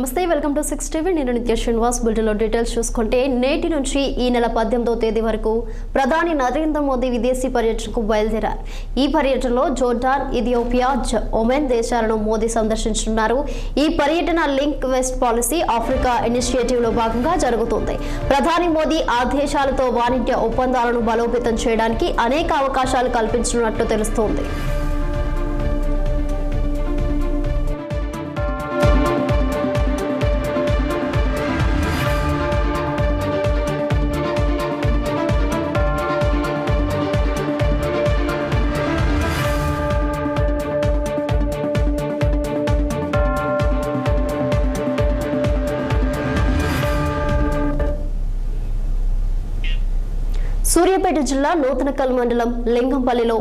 నమస్తే welcome to 6 TV నేను నిత్య శ్రీనివాస్ బులెటిన్లో డీటెయిల్స్ చూసుకుంటే నేటి నుంచి ఈ నెల 18వ తేదీ వరకు ప్రధాని నరేంద్ర మోదీ విదేశీ పర్యటనకు బయలుదేరారు. ఈ పర్యటనలో జోర్డాన్, ఇథియోపియా, ఒమెన్ దేశాలను మోదీ సందర్శించనున్నారు. ఈ పర్యటన link west policy Africa initiative లో భాగంగా జరుగుతుంది. ప్రధాని మోదీ ఆ దేశాలతో వాణిజ్య ఒప్పందాలను బలోపేతం చేయడానికి అనేక అవకాశాలు కల్పించనున్నట్లు తెలుస్తోంది. సూర్యాపేట జిల్లా నూతనకల్ మండలం లింగంపల్లిలో